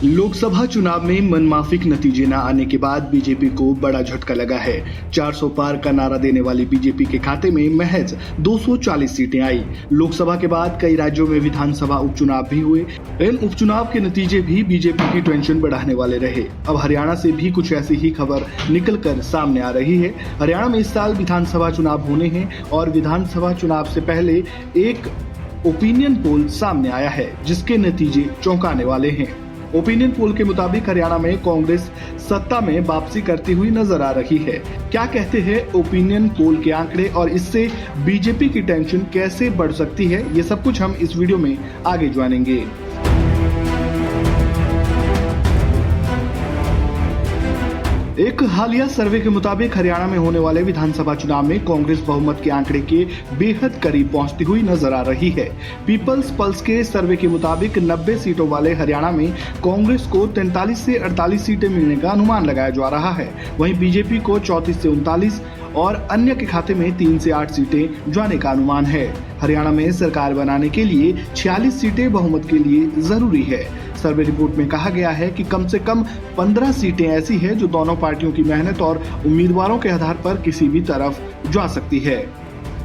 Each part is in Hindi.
लोकसभा चुनाव में मनमाफिक नतीजे न आने के बाद बीजेपी को बड़ा झटका लगा है। 400 पार का नारा देने वाली बीजेपी के खाते में महज 240 सीटें आई। लोकसभा के बाद कई राज्यों में विधानसभा उपचुनाव भी हुए। इन उपचुनाव के नतीजे भी बीजेपी की टेंशन बढ़ाने वाले रहे। अब हरियाणा से भी कुछ ऐसी ही खबर निकलकर सामने आ रही है। हरियाणा में इस साल विधानसभा चुनाव होने हैं और विधानसभा चुनाव से पहले एक ओपिनियन पोल सामने आया है जिसके नतीजे चौंकाने वाले हैं। ओपिनियन पोल के मुताबिक हरियाणा में कांग्रेस सत्ता में वापसी करती हुई नजर आ रही है। क्या कहते हैं ओपिनियन पोल के आंकड़े और इससे बीजेपी की टेंशन कैसे बढ़ सकती है, ये सब कुछ हम इस वीडियो में आगे जानेंगे। एक हालिया सर्वे के मुताबिक हरियाणा में होने वाले विधानसभा चुनाव में कांग्रेस बहुमत के आंकड़े के बेहद करीब पहुंचती हुई नजर आ रही है। पीपल्स पल्स के सर्वे के मुताबिक 90 सीटों वाले हरियाणा में कांग्रेस को 43 से 48 सीटें मिलने का अनुमान लगाया जा रहा है। वहीं बीजेपी को 34 से 39 और अन्य के खाते में 3 से 8 सीटें जाने का अनुमान है। हरियाणा में सरकार बनाने के लिए 46 सीटें बहुमत के लिए जरूरी है। सर्वे रिपोर्ट में कहा गया है कि कम से कम 15 सीटें ऐसी है जो दोनों पार्टियों की मेहनत और उम्मीदवारों के आधार पर किसी भी तरफ जा सकती है।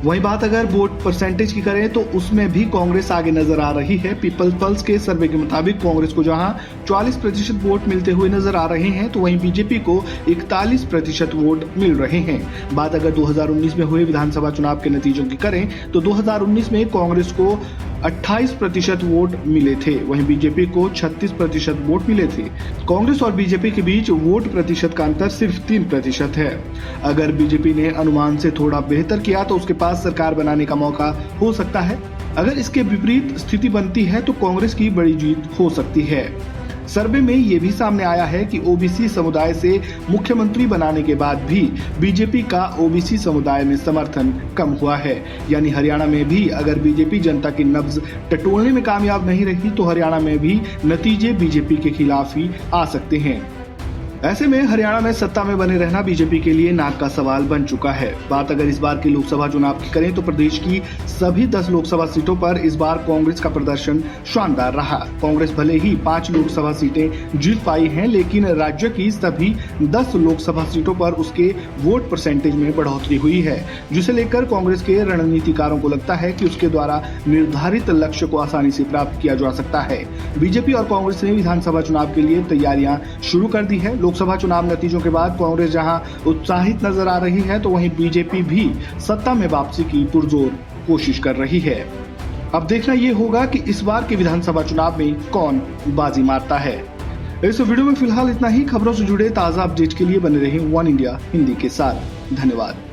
वही बात अगर वोट परसेंटेज की करें तो उसमें भी कांग्रेस आगे नजर आ रही है। पीपल्स पल्स के सर्वे के मुताबिक कांग्रेस को जहां 44% वोट मिलते हुए नजर आ रहे हैं तो वहीं बीजेपी को 41% वोट मिल रहे हैं। बात अगर 2019 में हुए विधानसभा चुनाव के नतीजों की करें तो 2019 में कांग्रेस को 28% वोट मिले थे, वहीं बीजेपी को 36% वोट मिले थे। कांग्रेस और बीजेपी के बीच वोट प्रतिशत का अंतर सिर्फ 3% है। अगर बीजेपी ने अनुमान से थोड़ा बेहतर किया तो उसके पास सरकार बनाने का मौका हो सकता है। अगर इसके विपरीत स्थिति बनती है तो कांग्रेस की बड़ी जीत हो सकती है। सर्वे में ये भी सामने आया है कि ओबीसी समुदाय से मुख्यमंत्री बनाने के बाद भी बीजेपी का ओबीसी समुदाय में समर्थन कम हुआ है। यानी हरियाणा में भी अगर बीजेपी जनता की नब्ज टटोलने में कामयाब नहीं रही तो हरियाणा में भी नतीजे बीजेपी के खिलाफ ही आ सकते हैं। ऐसे में हरियाणा में सत्ता में बने रहना बीजेपी के लिए नाक का सवाल बन चुका है। बात अगर इस बार की लोकसभा चुनाव की करें तो प्रदेश की सभी 10 लोकसभा सीटों पर इस बार कांग्रेस का प्रदर्शन शानदार रहा। कांग्रेस भले ही 5 लोकसभा सीटें जीत पाई हैं, लेकिन राज्य की सभी 10 लोकसभा सीटों पर उसके वोट परसेंटेज में बढ़ोतरी हुई है, जिसे लेकर कांग्रेस के रणनीतिकारों को लगता है कि उसके द्वारा निर्धारित लक्ष्य को आसानी से प्राप्त किया जा सकता है। बीजेपी और कांग्रेस ने विधानसभा चुनाव के लिए तैयारियां शुरू कर दी है। लोकसभा चुनाव नतीजों के बाद कांग्रेस जहां उत्साहित नजर आ रही है तो वहीं बीजेपी भी सत्ता में वापसी की पुरजोर कोशिश कर रही है। अब देखना ये होगा कि इस बार के विधानसभा चुनाव में कौन बाजी मारता है। इस वीडियो में फिलहाल इतना ही। खबरों से जुड़े ताजा अपडेट के लिए बने रहें वन इंडिया हिंदी के साथ। धन्यवाद।